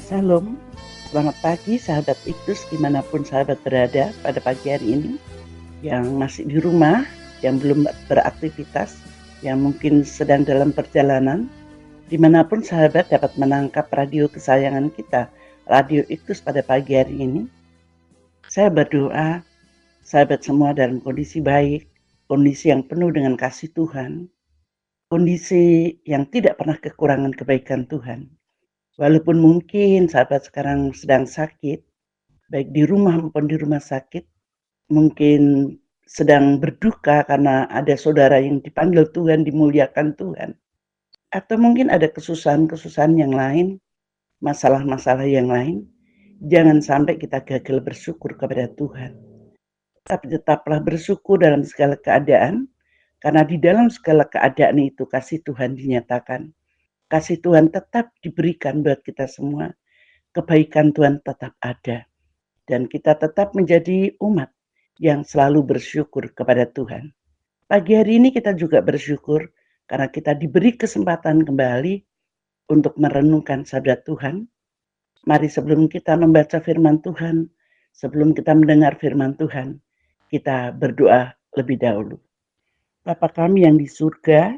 Salam, selamat pagi sahabat Iktus dimanapun sahabat berada pada pagi hari ini. Yang masih di rumah, yang belum beraktivitas, yang mungkin sedang dalam perjalanan, dimanapun sahabat dapat menangkap radio kesayangan kita, Radio Iktus pada pagi hari ini. Saya berdoa sahabat semua dalam kondisi baik, kondisi yang penuh dengan kasih Tuhan, kondisi yang tidak pernah kekurangan kebaikan Tuhan. Walaupun mungkin sahabat sekarang sedang sakit, baik di rumah maupun di rumah sakit, mungkin sedang berduka karena ada saudara yang dipanggil Tuhan, dimuliakan Tuhan. Atau mungkin ada kesusahan-kesusahan yang lain, masalah-masalah yang lain. Jangan sampai kita gagal bersyukur kepada Tuhan. Tapi tetaplah bersyukur dalam segala keadaan, karena di dalam segala keadaan itu kasih Tuhan dinyatakan. Kasih Tuhan tetap diberikan buat kita semua. Kebaikan Tuhan tetap ada. Dan kita tetap menjadi umat yang selalu bersyukur kepada Tuhan. Pagi hari ini kita juga bersyukur karena kita diberi kesempatan kembali untuk merenungkan sabda Tuhan. Mari sebelum kita membaca firman Tuhan, sebelum kita mendengar firman Tuhan, kita berdoa lebih dahulu. Bapa kami yang di surga,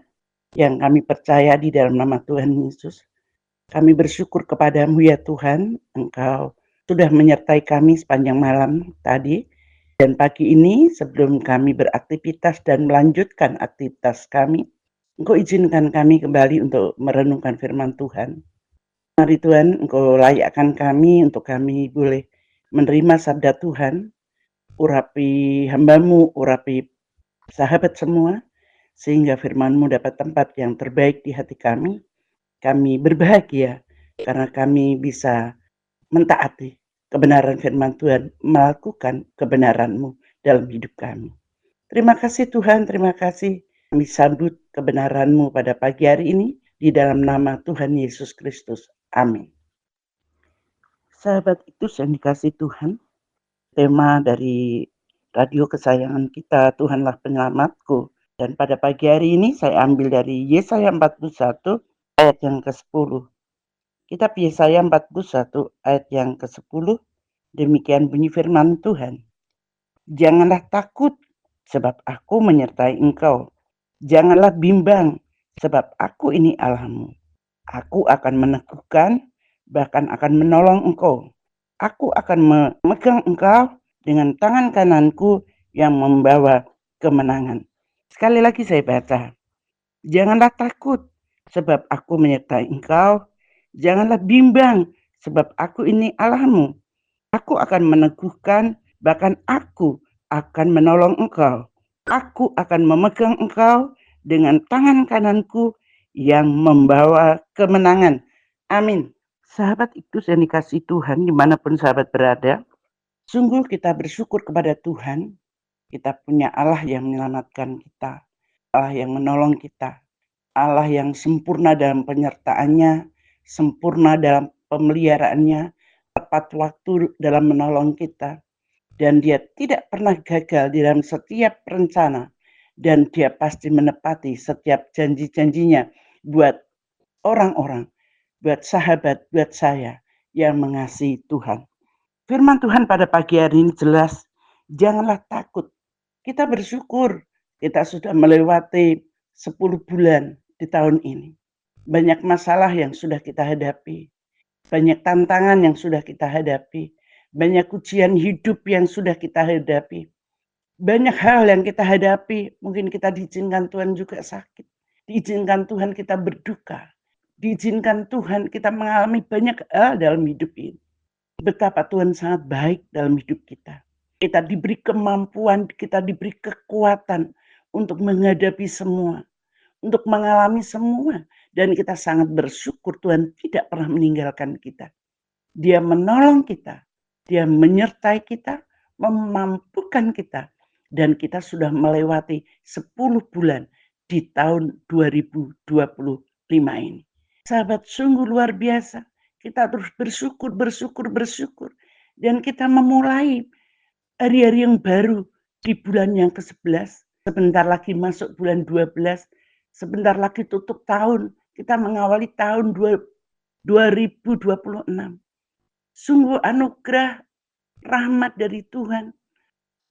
yang kami percaya di dalam nama Tuhan Yesus, kami bersyukur kepadamu ya Tuhan, Engkau sudah menyertai kami sepanjang malam tadi. Dan pagi ini sebelum kami beraktivitas dan melanjutkan aktivitas kami, Engkau izinkan kami kembali untuk merenungkan firman Tuhan. Mari Tuhan, Engkau layakkan kami untuk kami boleh menerima sabda Tuhan, urapi hamba-Mu, urapi sahabat semua, sehingga firman-Mu dapat tempat yang terbaik di hati kami. Kami berbahagia karena kami bisa mentaati kebenaran firman Tuhan, melakukan kebenaran-Mu dalam hidup kami. Terima kasih Tuhan, terima kasih. Kami sambut kebenaran-Mu pada pagi hari ini di dalam nama Tuhan Yesus Kristus. Amin. Sahabat itu yang dikasih Tuhan, tema dari radio kesayangan kita, Tuhanlah Penyelamatku. Dan pada pagi hari ini saya ambil dari Yesaya 41 ayat yang ke-10. Kitab Yesaya 41 ayat yang ke-10, demikian bunyi firman Tuhan. Janganlah takut, sebab aku menyertai engkau. Janganlah bimbang, sebab aku ini Allahmu. Aku akan meneguhkan, bahkan akan menolong engkau. Aku akan memegang engkau dengan tangan kananku yang membawa kemenangan. Sekali lagi saya baca. Janganlah takut, sebab aku menyertai engkau. Janganlah bimbang, sebab aku ini Allahmu. Aku akan meneguhkan, bahkan aku akan menolong engkau. Aku akan memegang engkau dengan tangan kananku yang membawa kemenangan. Amin. Sahabat itu yang dikasih Tuhan dimanapun sahabat berada, sungguh kita bersyukur kepada Tuhan. Kita punya Allah yang menyelamatkan kita, Allah yang menolong kita, Allah yang sempurna dalam penyertaannya, sempurna dalam pemeliharaannya, tepat waktu dalam menolong kita. Dan dia tidak pernah gagal di dalam setiap rencana. Dan dia pasti menepati setiap janji-janjinya buat orang-orang, buat sahabat, buat saya yang mengasihi Tuhan. Firman Tuhan pada pagi hari ini jelas, janganlah takut. Kita bersyukur, kita sudah melewati 10 bulan di tahun ini. Banyak masalah yang sudah kita hadapi, banyak tantangan yang sudah kita hadapi, banyak ujian hidup yang sudah kita hadapi. Banyak hal yang kita hadapi, mungkin kita diizinkan Tuhan juga sakit. Diizinkan Tuhan kita berduka. Diizinkan Tuhan kita mengalami banyak hal dalam hidup ini. Betapa Tuhan sangat baik dalam hidup kita. Kita diberi kemampuan, kita diberi kekuatan untuk menghadapi semua, untuk mengalami semua. Dan kita sangat bersyukur Tuhan tidak pernah meninggalkan kita. Dia menolong kita, dia menyertai kita, memampukan kita. Dan kita sudah melewati 10 bulan di tahun 2025 ini. Sahabat, sungguh luar biasa. Kita terus bersyukur. Dan kita memulai hari-hari yang baru di bulan yang ke-11. Sebentar lagi masuk bulan 12. Sebentar lagi tutup tahun. Kita mengawali tahun 2026. Sungguh anugerah rahmat dari Tuhan,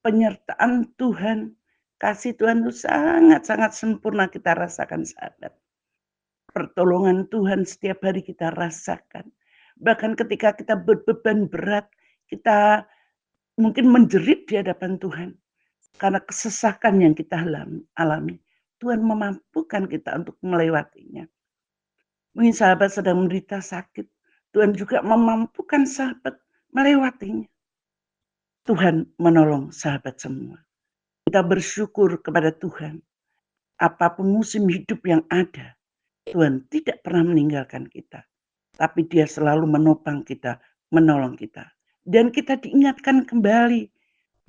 penyertaan Tuhan, kasih Tuhan itu sangat-sangat sempurna kita rasakan, sahabat. Pertolongan Tuhan setiap hari kita rasakan. Bahkan ketika kita berbeban berat, kita mungkin menjerit di hadapan Tuhan. Karena kesesakan yang kita alami. Tuhan memampukan kita untuk melewatinya. Mungkin sahabat sedang menderita sakit. Tuhan juga memampukan sahabat melewatinya. Tuhan menolong sahabat semua. Kita bersyukur kepada Tuhan. Apapun musim hidup yang ada, Tuhan tidak pernah meninggalkan kita. Tapi Dia selalu menopang kita, menolong kita. Dan kita diingatkan kembali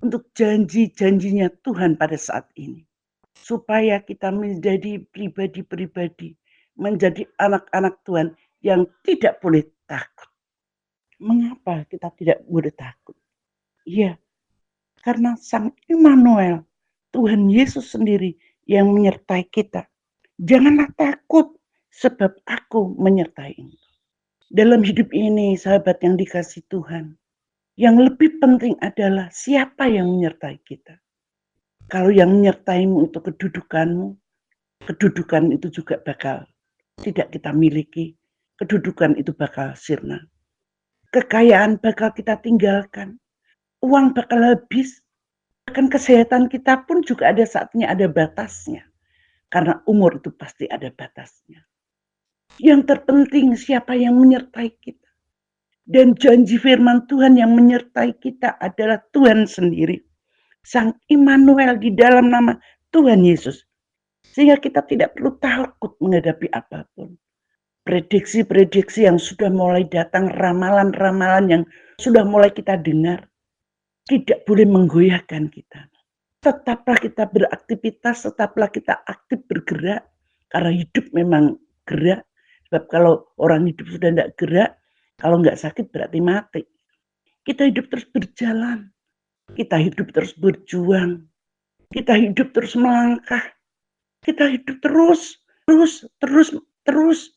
untuk janji-janjinya Tuhan pada saat ini. Supaya kita menjadi pribadi-pribadi, menjadi anak-anak Tuhan yang tidak boleh takut. Mengapa kita tidak boleh takut? Iya, karena Sang Immanuel, Tuhan Yesus sendiri yang menyertai kita. Janganlah takut, sebab aku menyertai engkau. Dalam hidup ini, sahabat yang dikasih Tuhan, yang lebih penting adalah siapa yang menyertai kita. Kalau yang menyertaimu untuk kedudukanmu, kedudukan itu juga bakal tidak kita miliki. Kedudukan itu bakal sirna. Kekayaan bakal kita tinggalkan. Uang bakal habis. Bahkan kesehatan kita pun juga ada saatnya ada batasnya. Karena umur itu pasti ada batasnya. Yang terpenting siapa yang menyertai kita. Dan janji firman Tuhan yang menyertai kita adalah Tuhan sendiri. Sang Immanuel di dalam nama Tuhan Yesus. Sehingga kita tidak perlu takut menghadapi apapun. Prediksi-prediksi yang sudah mulai datang, ramalan-ramalan yang sudah mulai kita dengar, tidak boleh menggoyahkan kita. Tetaplah kita beraktivitas, tetaplah kita aktif bergerak, karena hidup memang gerak. Sebab kalau orang hidup sudah tidak gerak, kalau nggak sakit berarti mati. Kita hidup terus berjalan, kita hidup terus berjuang, kita hidup terus melangkah, kita hidup terus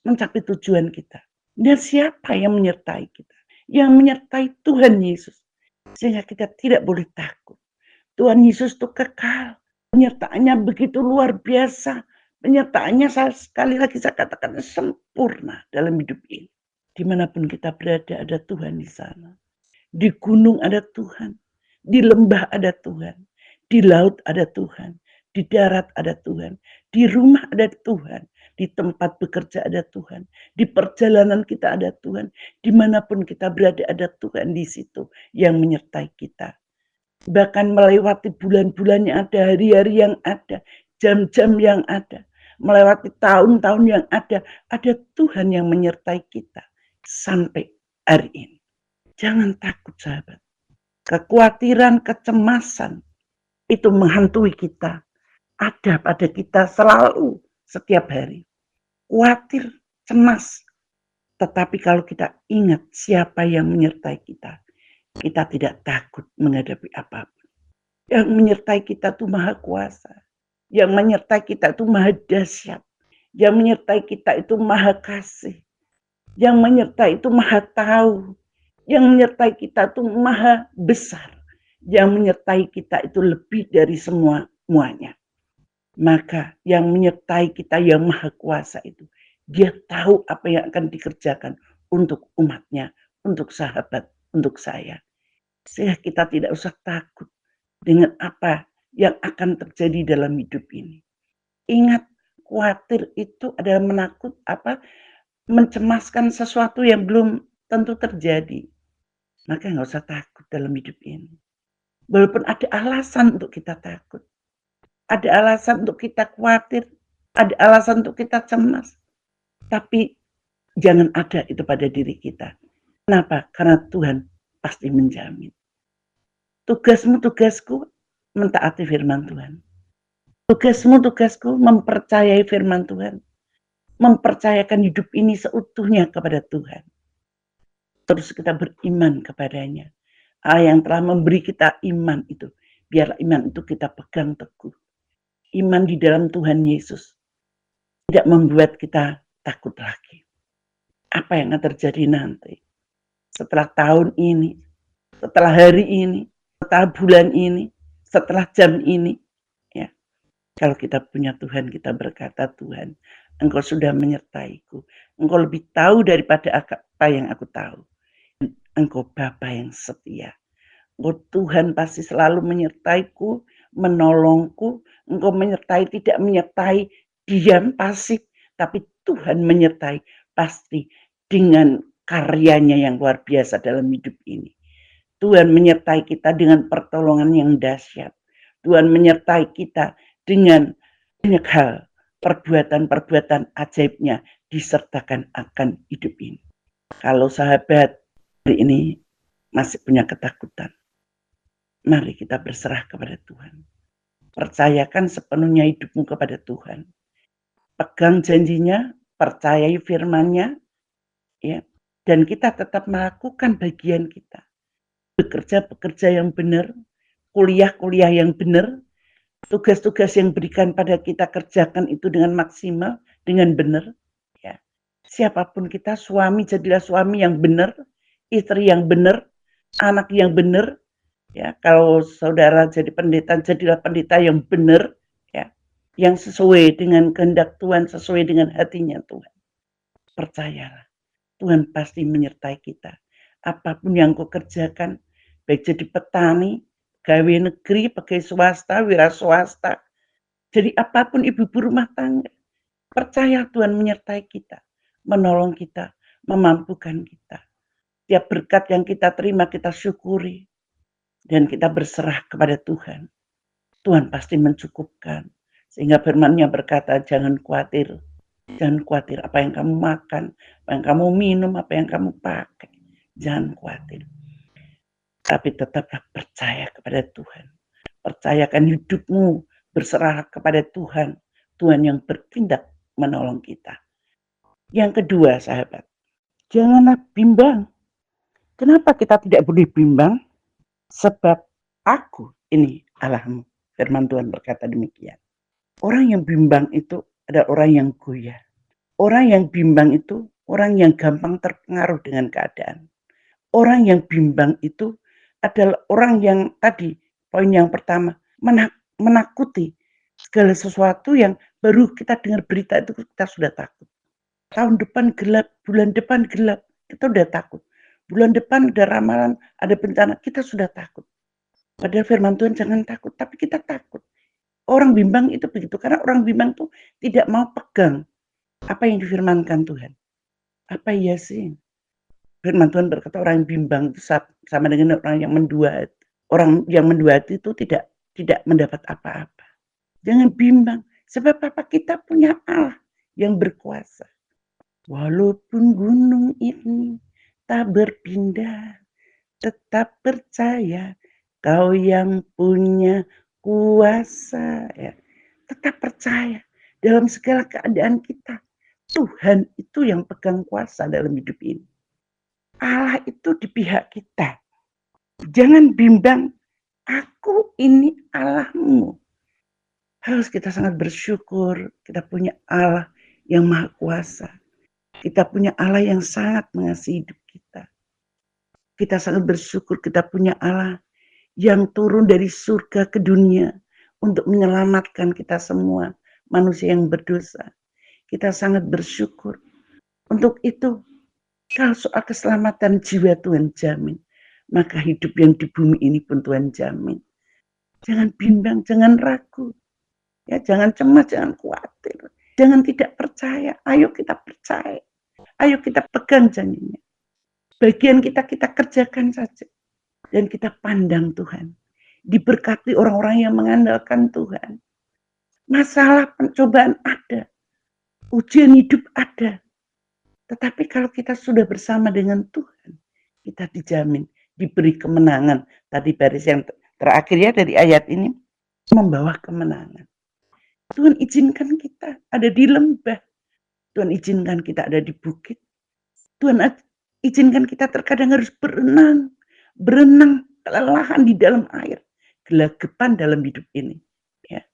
mencapai tujuan kita. Dan siapa yang menyertai kita? Yang menyertai Tuhan Yesus. Sehingga kita tidak boleh takut. Tuhan Yesus itu kekal. Penyertaannya begitu luar biasa. Penyertaannya sekali lagi saya katakan sempurna dalam hidup ini. Dimanapun kita berada ada Tuhan di sana. Di gunung ada Tuhan. Di lembah ada Tuhan. Di laut ada Tuhan. Di darat ada Tuhan. Di rumah ada Tuhan. Di tempat bekerja ada Tuhan. Di perjalanan kita ada Tuhan. Dimanapun kita berada ada Tuhan di situ yang menyertai kita. Bahkan melewati bulan-bulan yang ada, hari-hari yang ada, jam-jam yang ada. Melewati tahun-tahun yang ada Tuhan yang menyertai kita. Sampai hari ini. Jangan takut sahabat. Kekhawatiran, kecemasan itu menghantui kita. Ada pada kita selalu, setiap hari. Khawatir, cemas. Tetapi kalau kita ingat siapa yang menyertai kita, kita tidak takut menghadapi apapun. Yang menyertai kita itu maha kuasa. Yang menyertai kita itu maha dahsyat. Yang menyertai kita itu maha kasih. Yang menyertai itu maha tahu. Yang menyertai kita itu maha besar. Yang menyertai kita itu lebih dari semuanya. Maka yang menyertai kita yang maha kuasa itu, dia tahu apa yang akan dikerjakan untuk umatnya, untuk sahabat, untuk saya. Sehingga kita tidak usah takut dengan apa yang akan terjadi dalam hidup ini. Ingat, khawatir itu adalah mencemaskan sesuatu yang belum tentu terjadi. Maka nggak usah takut dalam hidup ini. Walaupun ada alasan untuk kita takut. Ada alasan untuk kita khawatir. Ada alasan untuk kita cemas. Tapi jangan ada itu pada diri kita. Kenapa? Karena Tuhan pasti menjamin. Tugasmu, tugasku mentaati firman Tuhan. Tugasmu, tugasku mempercayai firman Tuhan. Mempercayakan hidup ini seutuhnya kepada Tuhan. Terus kita beriman kepadanya. Allah yang telah memberi kita iman itu. Biarlah iman itu kita pegang teguh. Iman di dalam Tuhan Yesus tidak membuat kita takut lagi. Apa yang akan terjadi nanti? setelah tahun ini, setelah hari ini, setelah bulan ini, setelah jam ini, ya. Kalau kita punya Tuhan, kita berkata, Tuhan, Engkau sudah menyertaiku. Engkau lebih tahu daripada apa yang aku tahu. Engkau Bapa yang setia. Engkau Tuhan pasti selalu menyertaiku, menolongku. Engkau menyertai, tidak menyertai diam, pasif. Tapi Tuhan menyertai pasti dengan karyanya yang luar biasa dalam hidup ini. Tuhan menyertai kita dengan pertolongan yang dahsyat. Tuhan menyertai kita dengan banyak hal, perbuatan-perbuatan ajaibnya disertakan akan hidup ini. Kalau sahabat hari ini masih punya ketakutan, mari kita berserah kepada Tuhan. Percayakan sepenuhnya hidupmu kepada Tuhan. Pegang janjinya, percayai firman-Nya, ya, dan kita tetap melakukan bagian kita. Bekerja yang benar, kuliah yang benar, tugas-tugas yang berikan pada kita kerjakan itu dengan maksimal, dengan benar. Ya. Siapapun kita, suami jadilah suami yang benar, istri yang benar, anak yang benar. Ya, kalau saudara jadi pendeta, jadilah pendeta yang benar, ya, yang sesuai dengan kehendak Tuhan, sesuai dengan hatinya Tuhan. Percayalah, Tuhan pasti menyertai kita. Apapun yang kau kerjakan, baik jadi petani, gawe negeri, pegawai swasta, wira swasta, jadi apapun ibu-ibu rumah tangga, percaya Tuhan menyertai kita, menolong kita, memampukan kita. Tiap berkat yang kita terima kita syukuri dan kita berserah kepada Tuhan. Tuhan pasti mencukupkan. Sehingga firman-Nya berkata, jangan khawatir. Jangan khawatir apa yang kamu makan, apa yang kamu minum, apa yang kamu pakai. Jangan khawatir. Tapi tetaplah percaya kepada Tuhan. Percayakan hidupmu, berserah kepada Tuhan. Tuhan yang bertindak menolong kita. Yang kedua, sahabat, janganlah bimbang. Kenapa kita tidak boleh bimbang? Sebab aku ini Allahmu. Firman Tuhan berkata demikian. Orang yang bimbang itu adalah orang yang goyah. Orang yang bimbang itu orang yang gampang terpengaruh dengan keadaan. Orang yang bimbang itu adalah orang yang tadi, poin yang pertama, menakuti segala sesuatu yang baru kita dengar berita itu kita sudah takut. Tahun depan gelap, bulan depan gelap, kita sudah takut. Bulan depan ada ramalan, ada bencana, kita sudah takut. Padahal firman Tuhan jangan takut, tapi kita takut. Orang bimbang itu begitu, karena orang bimbang itu tidak mau pegang apa yang difirmankan Tuhan. Apa iya sih? Firman Tuhan berkata orang yang bimbang itu sama dengan orang yang mendua. Orang yang mendua itu tidak mendapat apa-apa. Jangan bimbang, sebab apa kita punya Allah yang berkuasa. Walaupun gunung ini tak berpindah, tetap percaya kau yang punya kuasa. Ya. Tetap percaya dalam segala keadaan kita. Tuhan itu yang pegang kuasa dalam hidup ini. Allah itu di pihak kita. Jangan bimbang, aku ini Allahmu. Harus kita sangat bersyukur kita punya Allah yang maha kuasa. Kita punya Allah yang sangat mengasihi hidup kita. Kita sangat bersyukur kita punya Allah yang turun dari surga ke dunia untuk menyelamatkan kita semua manusia yang berdosa. Kita sangat bersyukur. Untuk itu, kalau soal keselamatan jiwa Tuhan jamin, maka hidup yang di bumi ini pun Tuhan jamin. Jangan bimbang, jangan ragu. Ya, jangan cemas, jangan khawatir. Jangan tidak percaya. Ayo kita percaya. Ayo kita pegang janjinya. Bagian kita kerjakan saja. Dan kita pandang Tuhan. Diberkati orang-orang yang mengandalkan Tuhan. Masalah pencobaan ada. Ujian hidup ada. Tetapi kalau kita sudah bersama dengan Tuhan, kita dijamin, diberi kemenangan. Tadi baris yang terakhir ya dari ayat ini, membawa kemenangan. Tuhan izinkan kita ada di lembah. Tuhan izinkan kita ada di bukit. Tuhan izinkan kita terkadang harus berenang kelelahan di dalam air. Gelagapan dalam hidup ini. Ya.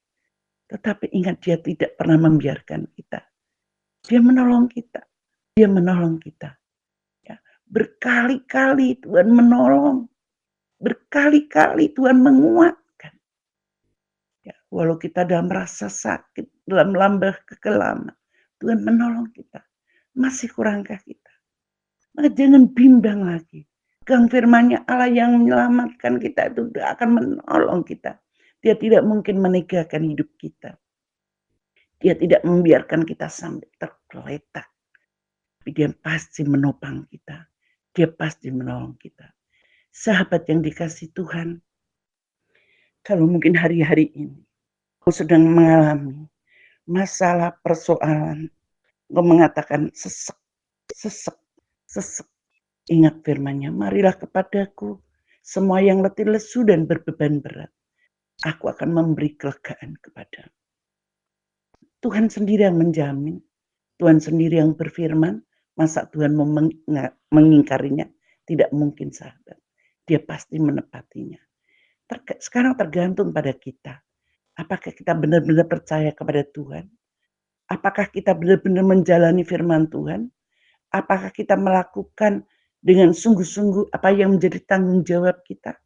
Tetapi ingat dia tidak pernah membiarkan kita. Dia menolong kita. Dia menolong kita. Ya. Berkali-kali Tuhan menolong, berkali-kali Tuhan menguatkan. Ya, walau kita dalam rasa sakit, dalam lambah kekelaman, Tuhan menolong kita. Masih kurangkah kita? Maka jangan bimbang lagi. Pegang firman-Nya, Allah yang menyelamatkan kita itu akan menolong kita. Dia tidak mungkin meninggalkan hidup kita. Dia tidak membiarkan kita sampai tergeletak. Tapi dia pasti menopang kita. Dia pasti menolong kita. Sahabat yang dikasih Tuhan, kalau mungkin hari-hari ini kau sedang mengalami masalah persoalan, kau mengatakan sesek, sesek, sesek. Ingat firman-Nya, marilah kepadaku semua yang letih lesu dan berbeban berat. Aku akan memberi kelegaan kepadamu. Tuhan sendiri yang menjamin. Tuhan sendiri yang berfirman. Masa Tuhan mau mengingkarinya? Tidak mungkin, sahabat. Dia pasti menepatinya. Sekarang tergantung pada kita. Apakah kita benar-benar percaya kepada Tuhan? Apakah kita benar-benar menjalani firman Tuhan? Apakah kita melakukan dengan sungguh-sungguh apa yang menjadi tanggung jawab kita?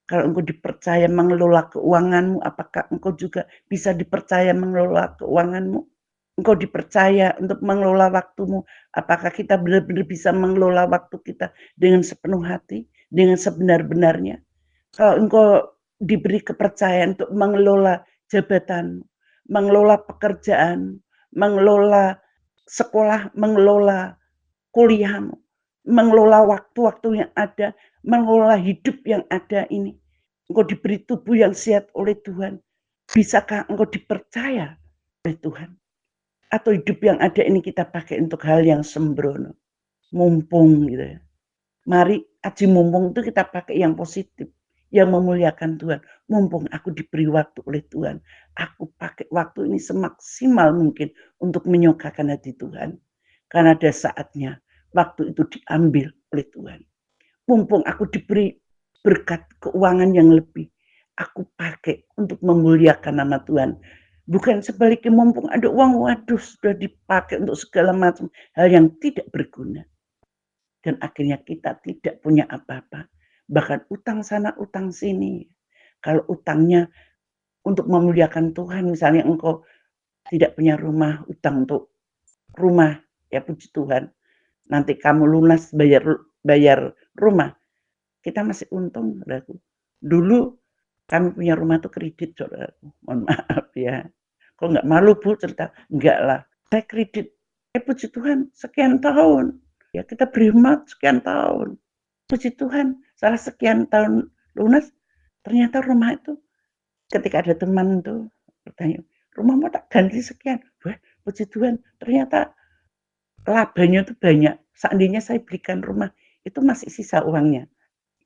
Kalau engkau dipercaya mengelola keuanganmu, apakah engkau juga bisa dipercaya mengelola keuanganmu? Engkau dipercaya untuk mengelola waktumu, apakah kita benar-benar bisa mengelola waktu kita dengan sepenuh hati, dengan sebenar-benarnya? Kalau engkau diberi kepercayaan untuk mengelola jabatan, mengelola pekerjaan, mengelola sekolah, mengelola kuliahmu, mengelola waktu-waktu yang ada, mengelola hidup yang ada ini. Engkau diberi tubuh yang sehat oleh Tuhan. Bisakah engkau dipercaya oleh Tuhan? Atau hidup yang ada ini kita pakai untuk hal yang sembrono, mumpung gitu ya. Mari aji mumpung itu kita pakai yang positif, yang memuliakan Tuhan. Mumpung aku diberi waktu oleh Tuhan, aku pakai waktu ini semaksimal mungkin untuk menyukakan hati Tuhan. Karena ada saatnya waktu itu diambil oleh Tuhan. Mumpung aku diberi berkat keuangan yang lebih, aku pakai untuk memuliakan nama Tuhan. Bukan sebaliknya, mumpung ada uang, waduh sudah dipakai untuk segala macam hal yang tidak berguna. Dan akhirnya kita tidak punya apa-apa. Bahkan utang sana, utang sini. Kalau utangnya untuk memuliakan Tuhan, misalnya engkau tidak punya rumah, utang untuk rumah, ya puji Tuhan. Nanti kamu lunas bayar rumah, kita masih untung, saudaraku. Dulu kami punya rumah tuh kredit, saudaraku. Mohon maaf ya. Kok nggak malu Bu cerita? Enggak lah. Saya kredit. Puji Tuhan sekian tahun. Ya kita beri mat sekian tahun. Puji Tuhan setelah sekian tahun lunas, ternyata rumah itu ketika ada teman tuh bertanya, rumah mau tak ganti sekian. Wah, puji Tuhan ternyata labanya tuh banyak. Seandainya saya belikan rumah, itu masih sisa uangnya.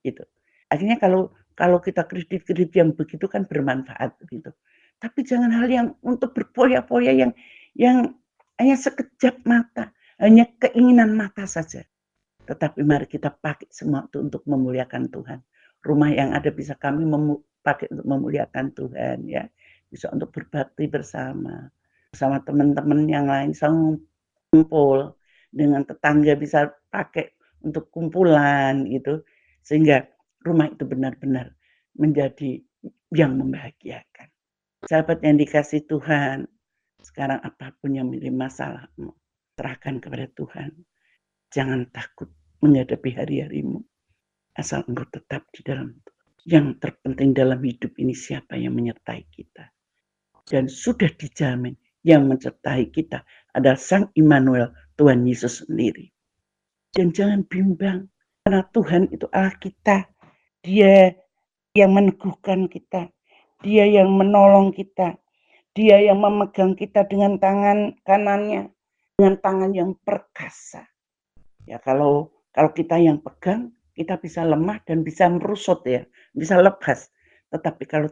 Gitu. Akhirnya kalau kita kredit-kredit yang begitu kan bermanfaat gitu. Tapi jangan hal yang untuk berfoya-foya yang hanya sekejap mata, hanya keinginan mata saja. Tetapi mari kita pakai semua itu untuk memuliakan Tuhan. Rumah yang ada bisa kami pakai untuk memuliakan Tuhan ya. Bisa untuk berbakti bersama teman-teman yang lain, sama kumpul dengan tetangga bisa pakai untuk kumpulan gitu. Sehingga rumah itu benar-benar menjadi yang membahagiakan. Sahabat yang dikasih Tuhan, sekarang apapun yang menjadi masalahmu, serahkan kepada Tuhan. Jangan takut menghadapi hari-harimu, asal engkau tetap di dalam Tuhan. Yang terpenting dalam hidup ini siapa yang menyertai kita. Dan sudah dijamin yang menyertai kita adalah Sang Immanuel, Tuhan Yesus sendiri. Dan jangan bimbang, karena Tuhan itu Allah kita. Dia yang meneguhkan kita. Dia yang menolong kita. Dia yang memegang kita dengan tangan kanannya. Dengan tangan yang perkasa. Ya kalau kita yang pegang, kita bisa lemah dan bisa merusut ya. Bisa lepas. Tetapi kalau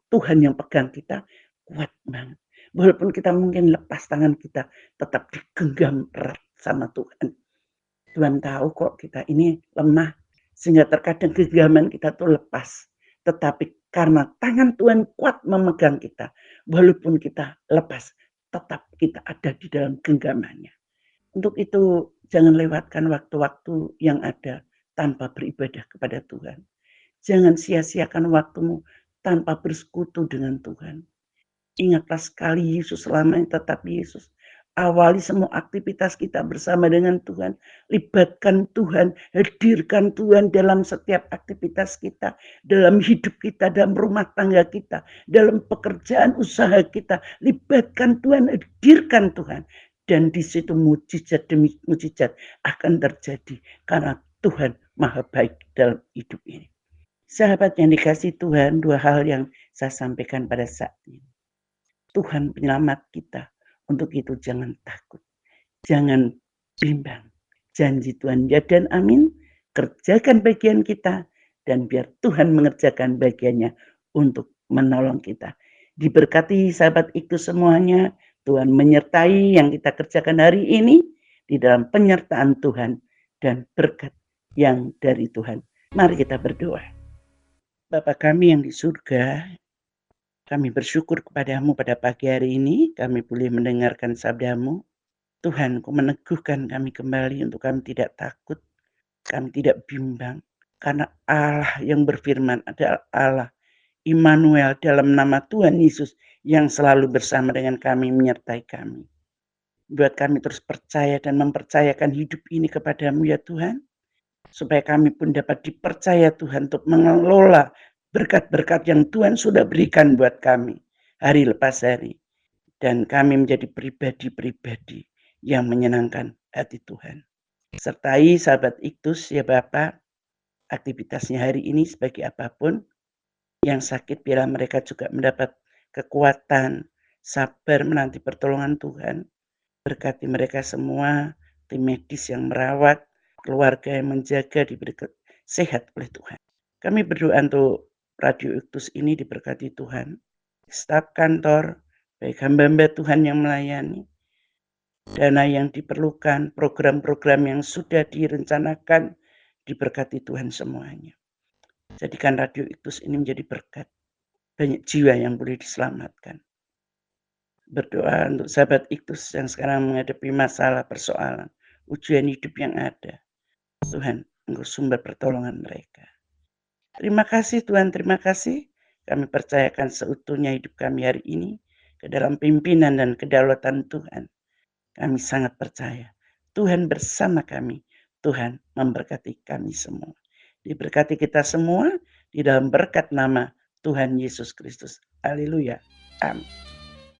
Tuhan yang pegang kita, kuat banget. Walaupun kita mungkin lepas tangan kita, tetap digenggam erat sama Tuhan. Tuhan tahu kok kita ini lemah. Sehingga terkadang genggaman kita tuh lepas. Tetapi karena tangan Tuhan kuat memegang kita. Walaupun kita lepas, tetap kita ada di dalam genggamannya. Untuk itu jangan lewatkan waktu-waktu yang ada tanpa beribadah kepada Tuhan. Jangan sia-siakan waktumu tanpa bersekutu dengan Tuhan. Ingatlah sekali Yesus selamanya tetap Yesus. Awali semua aktivitas kita bersama dengan Tuhan. Libatkan Tuhan, hadirkan Tuhan dalam setiap aktivitas kita, dalam hidup kita, dalam rumah tangga kita, dalam pekerjaan usaha kita. Libatkan Tuhan, hadirkan Tuhan. Dan di situ mujizat demi mujizat akan terjadi karena Tuhan maha baik dalam hidup ini. Sahabat yang dikasih Tuhan, dua hal yang saya sampaikan pada saat ini. Tuhan penyelamat kita. Untuk itu jangan takut, jangan bimbang. Janji Tuhan ya dan amin. Kerjakan bagian kita dan biar Tuhan mengerjakan bagiannya untuk menolong kita. Diberkati sahabat itu semuanya. Tuhan menyertai yang kita kerjakan hari ini di dalam penyertaan Tuhan dan berkat yang dari Tuhan. Mari kita berdoa. Bapa kami yang di surga, kami bersyukur kepadamu pada pagi hari ini, kami boleh mendengarkan sabdamu. Tuhan, kau meneguhkan kami kembali untuk kami tidak takut, kami tidak bimbang. Karena Allah yang berfirman adalah Allah Immanuel dalam nama Tuhan Yesus yang selalu bersama dengan kami, menyertai kami. Buat kami terus percaya dan mempercayakan hidup ini kepadamu ya Tuhan. Supaya kami pun dapat dipercaya Tuhan untuk mengelola berkat-berkat yang Tuhan sudah berikan buat kami hari lepas hari. Dan kami menjadi pribadi-pribadi yang menyenangkan hati Tuhan. Sertai sahabat Iktus ya Bapak, aktivitasnya hari ini sebagai apapun, yang sakit biarlah mereka juga mendapat kekuatan, sabar menanti pertolongan Tuhan. Berkati mereka semua, tim medis yang merawat, keluarga yang menjaga diberi sehat oleh Tuhan. Kami berdoa untuk Radio Iktus ini diberkati Tuhan. Staf kantor, baik hamba-hamba Tuhan yang melayani, dana yang diperlukan, program-program yang sudah direncanakan, diberkati Tuhan semuanya. Jadikan Radio Iktus ini menjadi berkat. Banyak jiwa yang boleh diselamatkan. Berdoa untuk sahabat Iktus yang sekarang menghadapi masalah, persoalan, ujian hidup yang ada. Tuhan, Engkau sumber pertolongan mereka. Terima kasih Tuhan, terima kasih. Kami percayakan seutuhnya hidup kami hari ini ke dalam pimpinan dan kedaulatan Tuhan. Kami sangat percaya Tuhan bersama kami. Tuhan memberkati kami semua. Diberkati kita semua di dalam berkat nama Tuhan Yesus Kristus. Haleluya. Amin.